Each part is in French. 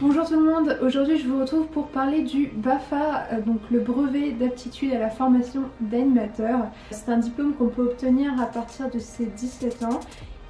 Bonjour tout le monde, aujourd'hui je vous retrouve pour parler du BAFA, donc le brevet d'aptitude à la formation d'animateur. C'est un diplôme qu'on peut obtenir à partir de ses 17 ans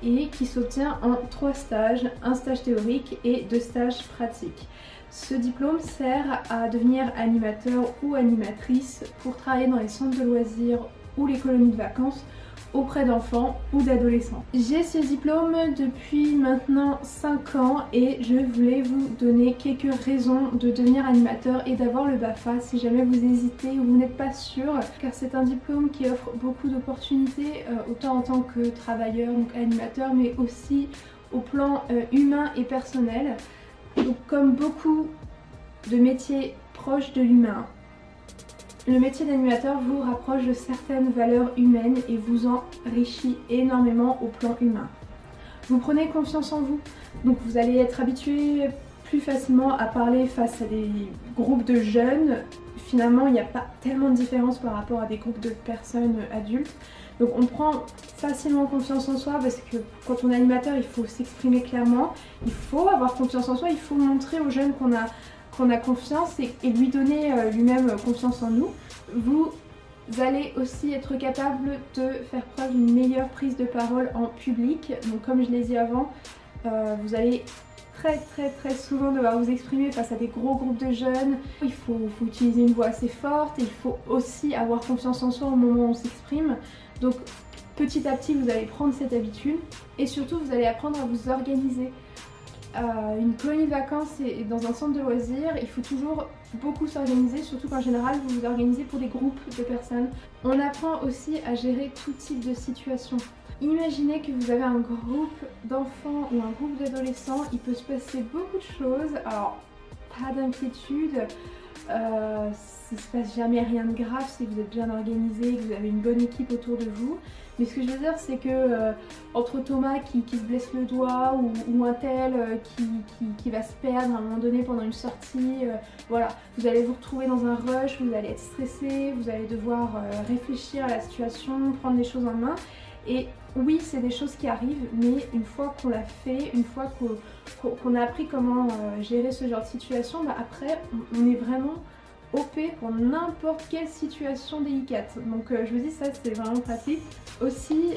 et qui s'obtient en 3 stages, un stage théorique et 2 stages pratiques. Ce diplôme sert à devenir animateur ou animatrice pour travailler dans les centres de loisirs ou les colonies de vacances auprès d'enfants ou d'adolescents. J'ai ce diplôme depuis maintenant 5 ans et je voulais vous donner quelques raisons de devenir animateur et d'avoir le BAFA si jamais vous hésitez ou vous n'êtes pas sûr, car c'est un diplôme qui offre beaucoup d'opportunités autant en tant que travailleur, donc animateur, mais aussi au plan humain et personnel. Donc comme beaucoup de métiers proches de l'humain, le métier d'animateur vous rapproche de certaines valeurs humaines et vous enrichit énormément au plan humain. Vous prenez confiance en vous, donc vous allez être habitué plus facilement à parler face à des groupes de jeunes. Finalement, il n'y a pas tellement de différence par rapport à des groupes de personnes adultes. Donc on prend facilement confiance en soi parce que quand on est animateur, il faut s'exprimer clairement, il faut avoir confiance en soi, il faut montrer aux jeunes qu'on a confiance et lui donner lui-même confiance en nous. Vous allez aussi être capable de faire preuve d'une meilleure prise de parole en public. Donc comme je l'ai dit avant, vous allez très souvent devoir vous exprimer face à des gros groupes de jeunes. Il faut utiliser une voix assez forte et il faut aussi avoir confiance en soi au moment où on s'exprime. Donc petit à petit vous allez prendre cette habitude et surtout vous allez apprendre à vous organiser. Une colonie de vacances et dans un centre de loisirs, il faut toujours beaucoup s'organiser, surtout qu'en général vous vous organisez pour des groupes de personnes. On apprend aussi à gérer tout type de situation. Imaginez que vous avez un groupe d'enfants ou un groupe d'adolescents, il peut se passer beaucoup de choses, alors pas d'inquiétude, il ne se passe jamais rien de grave si vous êtes bien organisé, que vous avez une bonne équipe autour de vous. Mais ce que je veux dire, c'est que entre Thomas qui se blesse le doigt ou un tel qui va se perdre à un moment donné pendant une sortie, voilà, vous allez vous retrouver dans un rush, vous allez être stressé, vous allez devoir réfléchir à la situation, prendre les choses en main. Et oui, c'est des choses qui arrivent, mais une fois qu'on l'a fait, une fois qu'on a appris comment gérer ce genre de situation, bah après on est vraiment OP pour n'importe quelle situation délicate. Donc je vous dis, ça c'est vraiment pratique. Aussi,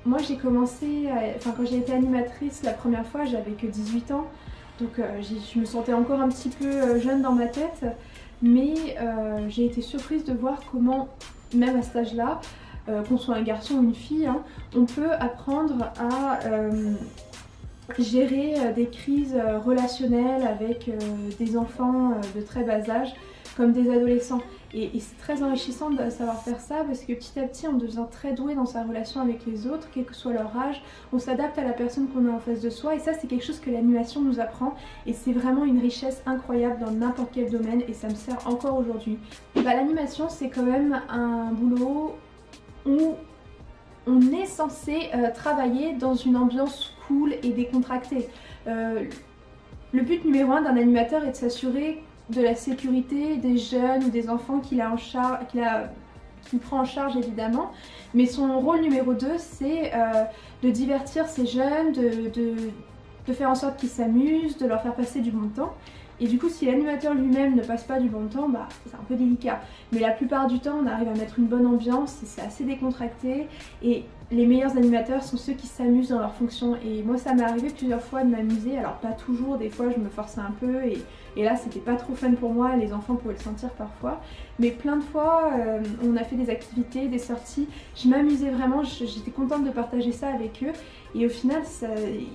moi j'ai commencé, quand j'ai été animatrice la première fois, j'avais que 18 ans. Donc je me sentais encore un petit peu jeune dans ma tête. Mais j'ai été surprise de voir comment, même à cet âge-là, qu'on soit un garçon ou une fille, hein, on peut apprendre à gérer des crises relationnelles avec des enfants de très bas âge comme des adolescents. Et c'est très enrichissant de savoir faire ça parce que petit à petit on devient très doué dans sa relation avec les autres, quel que soit leur âge. On s'adapte à la personne qu'on a en face de soi et ça c'est quelque chose que l'animation nous apprend et c'est vraiment une richesse incroyable dans n'importe quel domaine et ça me sert encore aujourd'hui. L'animation c'est quand même un boulot où on est censé travailler dans une ambiance cool et décontractée. Le but numéro 1 d'un animateur est de s'assurer de la sécurité des jeunes ou des enfants qu'il prend en charge évidemment, mais son rôle numéro 2 c'est de divertir ces jeunes, de faire en sorte qu'ils s'amusent, de leur faire passer du bon temps. Et du coup si l'animateur lui-même ne passe pas du bon temps, bah c'est un peu délicat. Mais la plupart du temps on arrive à mettre une bonne ambiance et c'est assez décontracté. Et les meilleurs animateurs sont ceux qui s'amusent dans leur fonction. Et moi ça m'est arrivé plusieurs fois de m'amuser, alors pas toujours, des fois je me forçais un peu et là c'était pas trop fun pour moi, les enfants pouvaient le sentir parfois. Mais plein de fois on a fait des activités, des sorties, je m'amusais vraiment, j'étais contente de partager ça avec eux. Et au final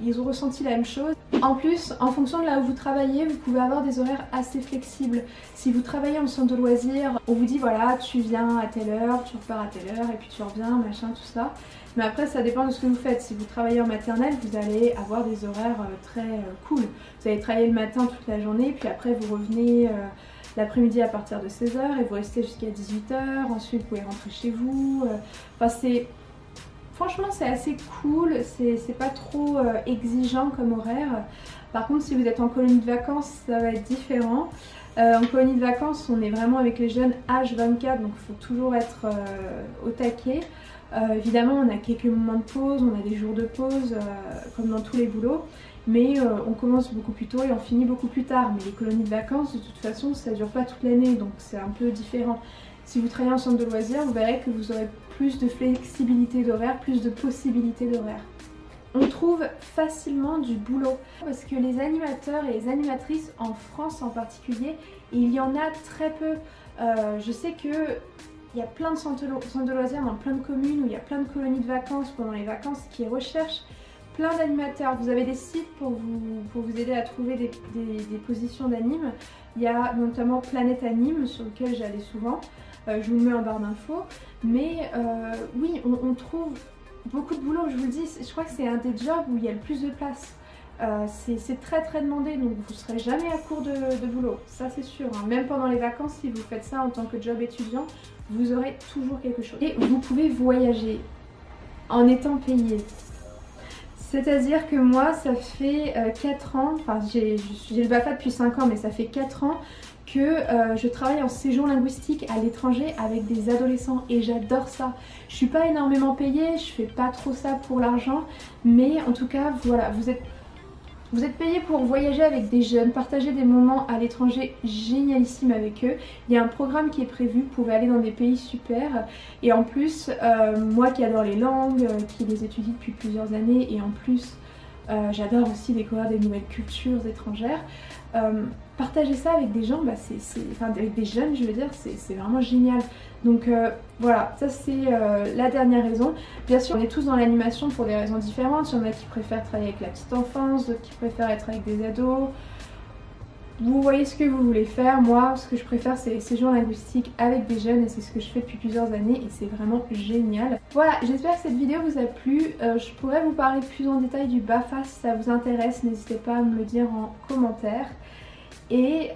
ils ont ressenti la même chose. En plus, en fonction de là où vous travaillez, vous pouvez avoir des horaires assez flexibles. Si vous travaillez en centre de loisirs, on vous dit voilà, tu viens à telle heure, tu repars à telle heure et puis tu reviens, machin, tout ça. Mais après ça dépend de ce que vous faites. Si vous travaillez en maternelle, vous allez avoir des horaires très cool. Vous allez travailler le matin toute la journée, puis après vous revenez l'après-midi à partir de 16 h et vous restez jusqu'à 18 h. Ensuite vous pouvez rentrer chez vous. Enfin franchement c'est assez cool, c'est pas trop exigeant comme horaire. Par contre si vous êtes en colonie de vacances ça va être différent. En colonie de vacances on est vraiment avec les jeunes H24 donc il faut toujours être au taquet. Évidemment on a quelques moments de pause, on a des jours de pause comme dans tous les boulots. mais on commence beaucoup plus tôt et on finit beaucoup plus tard. Mais les colonies de vacances, de toute façon, ça dure pas toute l'année, donc c'est un peu différent. Si vous travaillez en centre de loisirs, vous verrez que vous aurez plus de flexibilité d'horaire, plus de possibilités d'horaire. On trouve facilement du boulot parce que les animateurs et les animatrices en France en particulier, il y en a très peu. Je sais que il y a plein de centres de loisirs dans plein de communes où il y a plein de colonies de vacances pendant les vacances qui recherchent plein d'animateurs. Vous avez des sites pour vous aider à trouver des positions d'anime. Il y a notamment Planète Anime sur lequel j'allais souvent. Je vous le mets en barre d'infos. Mais oui, on trouve beaucoup de boulot, je vous le dis. Je crois que c'est un des jobs où il y a le plus de place. C'est très très demandé, donc vous ne serez jamais à court de boulot, ça c'est sûr. Hein. Même pendant les vacances, si vous faites ça en tant que job étudiant, vous aurez toujours quelque chose. Et vous pouvez voyager en étant payé. C'est-à-dire que moi, ça fait 4 ans, enfin j'ai le BAFA depuis 5 ans, mais ça fait 4 ans que je travaille en séjour linguistique à l'étranger avec des adolescents et j'adore ça. Je suis pas énormément payée, je fais pas trop ça pour l'argent, mais en tout cas, voilà, vous êtes payé pour voyager avec des jeunes, partager des moments à l'étranger génialissimes avec eux. Il y a un programme qui est prévu, vous pouvez aller dans des pays super. Et en plus, moi qui adore les langues, qui les étudie depuis plusieurs années, et en plus j'adore aussi découvrir des nouvelles cultures étrangères. Partager ça avec des gens, enfin avec des jeunes je veux dire, c'est vraiment génial. Donc voilà, ça c'est la dernière raison. Bien sûr on est tous dans l'animation pour des raisons différentes, il y en a qui préfèrent travailler avec la petite enfance, d'autres qui préfèrent être avec des ados. Vous voyez ce que vous voulez faire. Moi ce que je préfère c'est les séjours linguistiques avec des jeunes et c'est ce que je fais depuis plusieurs années et c'est vraiment génial. Voilà, j'espère que cette vidéo vous a plu. Je pourrais vous parler plus en détail du BAFA si ça vous intéresse, n'hésitez pas à me le dire en commentaire. Et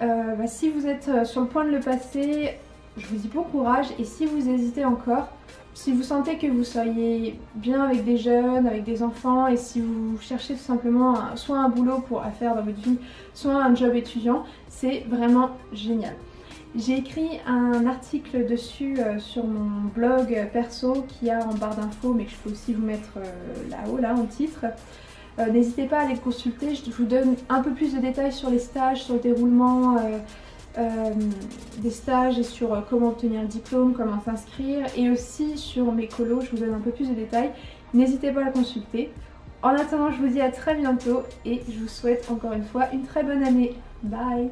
si vous êtes sur le point de le passer, je vous dis bon courage. Et si vous hésitez encore, si vous sentez que vous seriez bien avec des jeunes, avec des enfants, et si vous cherchez tout simplement soit un boulot à faire dans votre vie, soit un job étudiant, c'est vraiment génial. J'ai écrit un article dessus sur mon blog perso qui a en barre d'infos, mais que je peux aussi vous mettre là-haut, là en titre. N'hésitez pas à aller le consulter, je vous donne un peu plus de détails sur les stages, sur le déroulement des stages et sur comment obtenir le diplôme, comment s'inscrire et aussi sur mes colos, je vous donne un peu plus de détails. N'hésitez pas à le consulter. En attendant, je vous dis à très bientôt et je vous souhaite encore une fois une très bonne année. Bye!